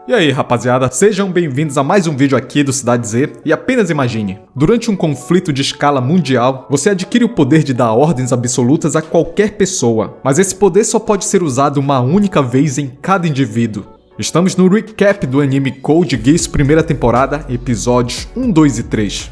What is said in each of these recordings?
E aí rapaziada, sejam bem-vindos a mais um vídeo aqui do Cidade Z, e apenas imagine, durante um conflito de escala mundial, você adquire o poder de dar ordens absolutas a qualquer pessoa, mas esse poder só pode ser usado uma única vez em cada indivíduo. Estamos no recap do anime Code Geass primeira temporada, episódios 1, 2 e 3.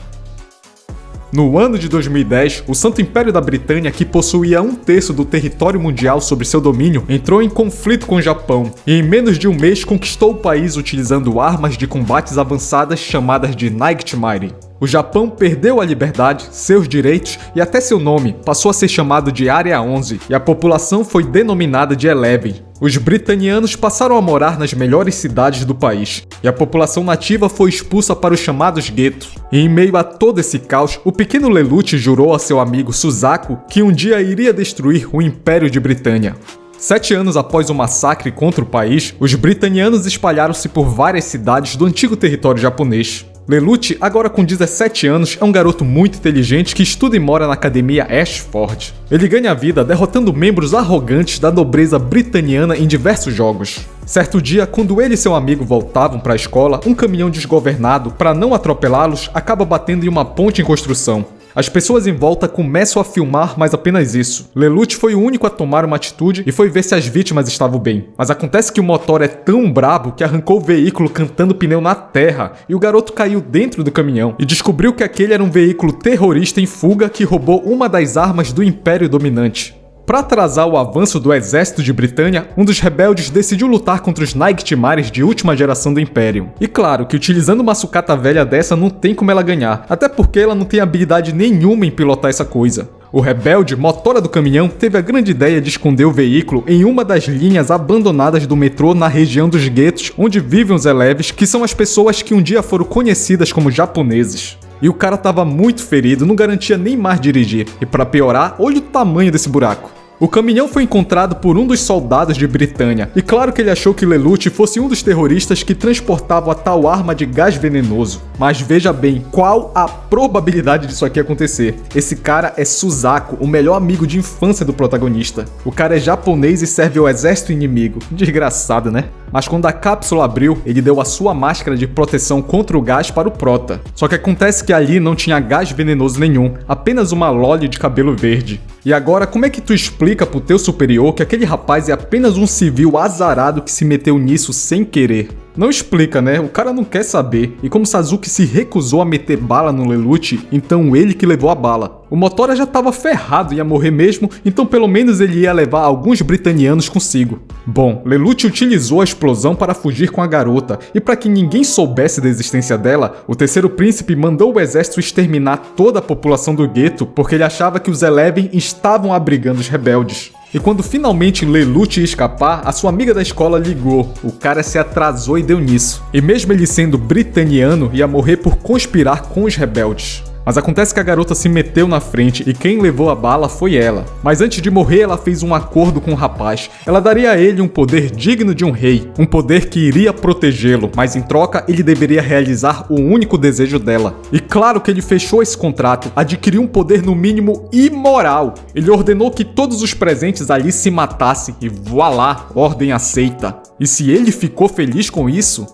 No ano de 2010, o Santo Império da Britânia, que possuía 1/3 do território mundial sob seu domínio, entrou em conflito com o Japão, e em menos de um mês conquistou o país utilizando armas de combates avançadas chamadas de Nightmare. O Japão perdeu a liberdade, seus direitos e até seu nome passou a ser chamado de Área 11 e a população foi denominada de Eleven. Os britanianos passaram a morar nas melhores cidades do país e a população nativa foi expulsa para os chamados guetos. E em meio a todo esse caos, o pequeno Lelouch jurou a seu amigo Suzaku que um dia iria destruir o Império de Britânia. 7 anos após o massacre contra o país, os britanianos espalharam-se por várias cidades do antigo território japonês. Lelouch, agora com 17 anos, é um garoto muito inteligente que estuda e mora na academia Ashford. Ele ganha vida derrotando membros arrogantes da nobreza britaniana em diversos jogos. Certo dia, quando ele e seu amigo voltavam para a escola, um caminhão desgovernado, para não atropelá-los, acaba batendo em uma ponte em construção. As pessoas em volta começam a filmar, mas apenas isso. Lelouch foi o único a tomar uma atitude e foi ver se as vítimas estavam bem. Mas acontece que o motor é tão brabo que arrancou o veículo cantando pneu na terra e o garoto caiu dentro do caminhão e descobriu que aquele era um veículo terrorista em fuga que roubou uma das armas do Império Dominante. Para atrasar o avanço do exército de Britânia, um dos rebeldes decidiu lutar contra os Nightmares de última geração do Império. E claro que utilizando uma sucata velha dessa não tem como ela ganhar, até porque ela não tem habilidade nenhuma em pilotar essa coisa. O rebelde, motora do caminhão, teve a grande ideia de esconder o veículo em uma das linhas abandonadas do metrô na região dos guetos, onde vivem os Elevens, que são as pessoas que um dia foram conhecidas como japoneses. E o cara tava muito ferido, não garantia nem mais dirigir. E para piorar, olha o tamanho desse buraco. O caminhão foi encontrado por um dos soldados de Britânia, e claro que ele achou que Lelouch fosse um dos terroristas que transportavam a tal arma de gás venenoso. Mas veja bem, qual a probabilidade disso aqui acontecer? Esse cara é Suzaku, o melhor amigo de infância do protagonista. O cara é japonês e serve ao exército inimigo. Desgraçado, né? Mas quando a cápsula abriu, ele deu a sua máscara de proteção contra o gás para o prota. Só que acontece que ali não tinha gás venenoso nenhum, apenas uma loli de cabelo verde. E agora, como é que tu explica pro teu superior que aquele rapaz é apenas um civil azarado que se meteu nisso sem querer? Não explica, né? O cara não quer saber. E como Sasuke se recusou a meter bala no Lelouch, então ele que levou a bala. O Motora já tava ferrado e ia morrer mesmo, então pelo menos ele ia levar alguns britanianos consigo. Bom, Lelouch utilizou a explosão para fugir com a garota, e para que ninguém soubesse da existência dela, o terceiro príncipe mandou o exército exterminar toda a população do gueto, porque ele achava que os Eleven estavam abrigando os rebeldes. E quando finalmente Lelouch ia escapar, a sua amiga da escola ligou. O cara se atrasou e deu nisso. E mesmo ele sendo britaniano, ia morrer por conspirar com os rebeldes. Mas acontece que a garota se meteu na frente e quem levou a bala foi ela. Mas antes de morrer, ela fez um acordo com o rapaz. Ela daria a ele um poder digno de um rei, um poder que iria protegê-lo, mas em troca ele deveria realizar o único desejo dela. E claro que ele fechou esse contrato, adquiriu um poder no mínimo imoral. Ele ordenou que todos os presentes ali se matassem e voilá, ordem aceita. E se ele ficou feliz com isso?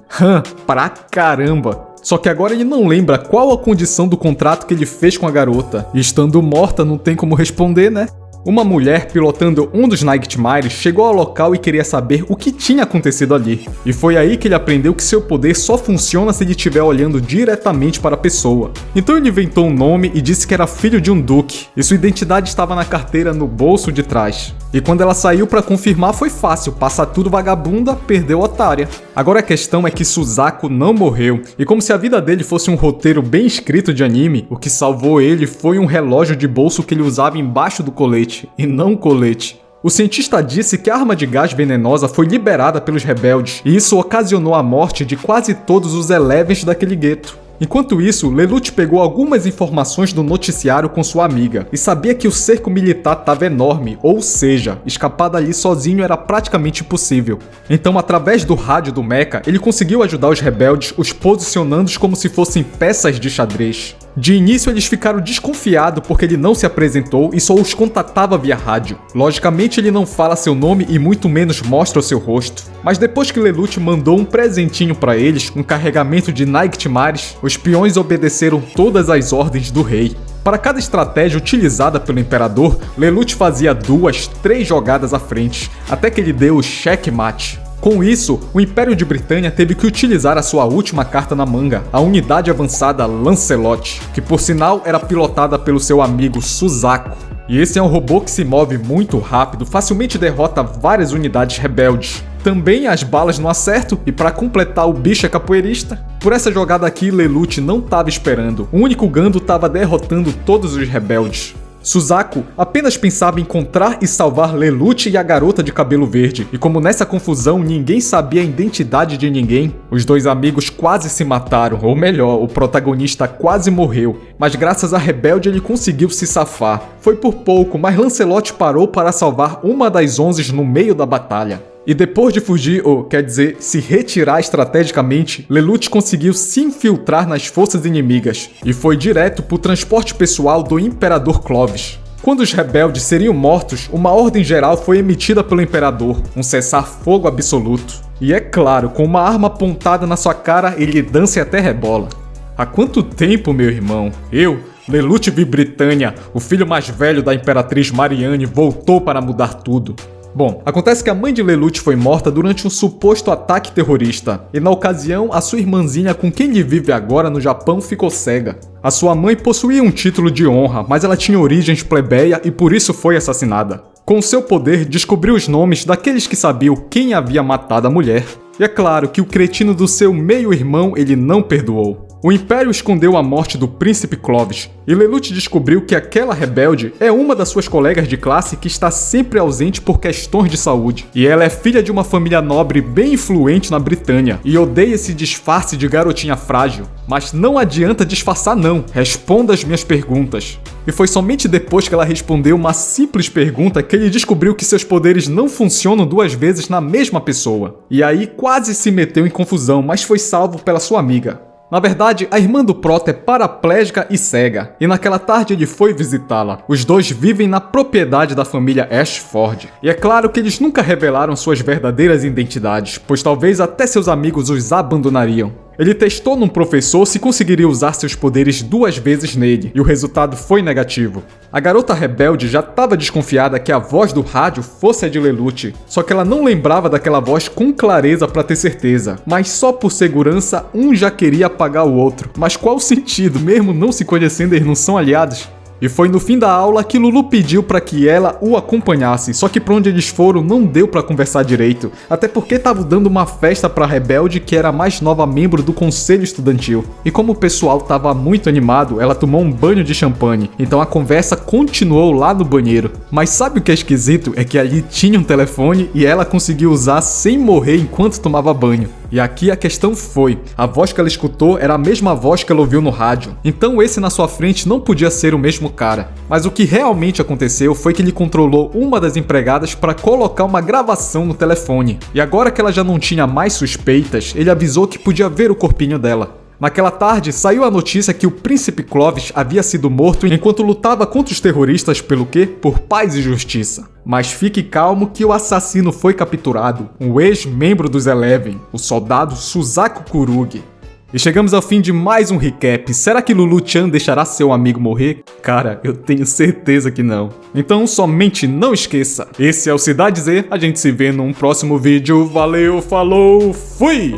Pra caramba! Só que agora ele não lembra qual a condição do contrato que ele fez com a garota. E estando morta não tem como responder, né? Uma mulher pilotando um dos Nightmares chegou ao local e queria saber o que tinha acontecido ali. E foi aí que ele aprendeu que seu poder só funciona se ele estiver olhando diretamente para a pessoa. Então ele inventou um nome e disse que era filho de um duque, e sua identidade estava na carteira no bolso de trás. E quando ela saiu para confirmar foi fácil, passa tudo vagabunda, perdeu otária. Agora a questão é que Suzaku não morreu, e como se a vida dele fosse um roteiro bem escrito de anime, o que salvou ele foi um relógio de bolso que ele usava embaixo do colete, e não colete. O cientista disse que a arma de gás venenosa foi liberada pelos rebeldes, e isso ocasionou a morte de quase todos os Elevens daquele gueto. Enquanto isso, Lelouch pegou algumas informações do noticiário com sua amiga e sabia que o cerco militar estava enorme, ou seja, escapar dali sozinho era praticamente impossível. Então, através do rádio do mecha, ele conseguiu ajudar os rebeldes, os posicionando como se fossem peças de xadrez. De início eles ficaram desconfiados porque ele não se apresentou e só os contatava via rádio. Logicamente ele não fala seu nome e muito menos mostra o seu rosto. Mas depois que Lelouch mandou um presentinho para eles, um carregamento de Nightmares, os peões obedeceram todas as ordens do rei. Para cada estratégia utilizada pelo imperador, Lelouch fazia 2, 3 jogadas à frente, até que ele deu o checkmate. Com isso, o Império de Britânia teve que utilizar a sua última carta na manga, a unidade avançada Lancelot, que por sinal era pilotada pelo seu amigo Suzaku. E esse é um robô que se move muito rápido, facilmente derrota várias unidades rebeldes. Também as balas não acertam e para completar o bicho é capoeirista. Por essa jogada aqui, Lelouch não estava esperando. O único Gando estava derrotando todos os rebeldes. Suzaku apenas pensava em encontrar e salvar Lelouch e a garota de cabelo verde, e como nessa confusão ninguém sabia a identidade de ninguém, os dois amigos quase se mataram, ou melhor, o protagonista quase morreu, mas graças a Rebelde ele conseguiu se safar. Foi por pouco, mas Lancelot parou para salvar uma das 11 no meio da batalha. E depois de fugir, ou quer dizer, se retirar estrategicamente, Lelouch conseguiu se infiltrar nas forças inimigas e foi direto para o transporte pessoal do Imperador Clovis. Quando os rebeldes seriam mortos, uma ordem geral foi emitida pelo Imperador, um cessar-fogo absoluto. E é claro, com uma arma apontada na sua cara, ele dança e até rebola. Há quanto tempo, meu irmão? Lelouch V. Britânia, o filho mais velho da Imperatriz Marianne, voltou para mudar tudo. Bom, acontece que a mãe de Lelouch foi morta durante um suposto ataque terrorista, e na ocasião, a sua irmãzinha com quem ele vive agora no Japão ficou cega. A sua mãe possuía um título de honra, mas ela tinha origens plebeia e por isso foi assassinada. Com seu poder, descobriu os nomes daqueles que sabiam quem havia matado a mulher. E é claro que o cretino do seu meio-irmão ele não perdoou. O Império escondeu a morte do príncipe Clovis, e Lelouch descobriu que aquela rebelde é uma das suas colegas de classe que está sempre ausente por questões de saúde. E ela é filha de uma família nobre bem influente na Britânia, e odeia esse disfarce de garotinha frágil. Mas não adianta disfarçar não, responda as minhas perguntas. E foi somente depois que ela respondeu uma simples pergunta que ele descobriu que seus poderes não funcionam 2 vezes na mesma pessoa. E aí quase se meteu em confusão, mas foi salvo pela sua amiga. Na verdade, a irmã do Proto é paraplégica e cega, e naquela tarde ele foi visitá-la. Os dois vivem na propriedade da família Ashford. E é claro que eles nunca revelaram suas verdadeiras identidades, pois talvez até seus amigos os abandonariam. Ele testou num professor se conseguiria usar seus poderes 2 vezes nele, e o resultado foi negativo. A garota rebelde já estava desconfiada que a voz do rádio fosse a de Lelouch, só que ela não lembrava daquela voz com clareza para ter certeza, mas só por segurança um já queria apagar o outro. Mas qual o sentido, mesmo não se conhecendo eles não são aliados? E foi no fim da aula que Lulu pediu para que ela o acompanhasse, só que pra onde eles foram não deu para conversar direito, até porque estavam dando uma festa pra Rebelde que era a mais nova membro do conselho estudantil. E como o pessoal estava muito animado, ela tomou um banho de champanhe, então a conversa continuou lá no banheiro. Mas sabe o que é esquisito? É que ali tinha um telefone e ela conseguiu usar sem morrer enquanto tomava banho. E aqui a questão foi, a voz que ela escutou era a mesma voz que ela ouviu no rádio, então esse na sua frente não podia ser o mesmo cara. Mas o que realmente aconteceu foi que ele controlou uma das empregadas para colocar uma gravação no telefone. E agora que ela já não tinha mais suspeitas, ele avisou que podia ver o corpinho dela. Naquela tarde, saiu a notícia que o príncipe Clovis havia sido morto enquanto lutava contra os terroristas pelo quê? Por paz e justiça. Mas fique calmo que o assassino foi capturado, um ex-membro dos Eleven, o soldado Suzaku Kurugi. E chegamos ao fim de mais um recap. Será que Lulu-chan deixará seu amigo morrer? Cara, eu tenho certeza que não. Então somente não esqueça, esse é o Cidade Z, a gente se vê num próximo vídeo. Valeu, falou, fui!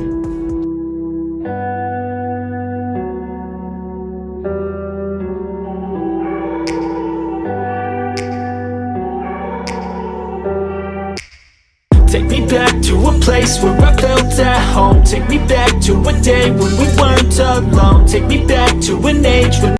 Take me back to a place where I felt at home. Take me back to a day when we weren't alone. Take me back to an age when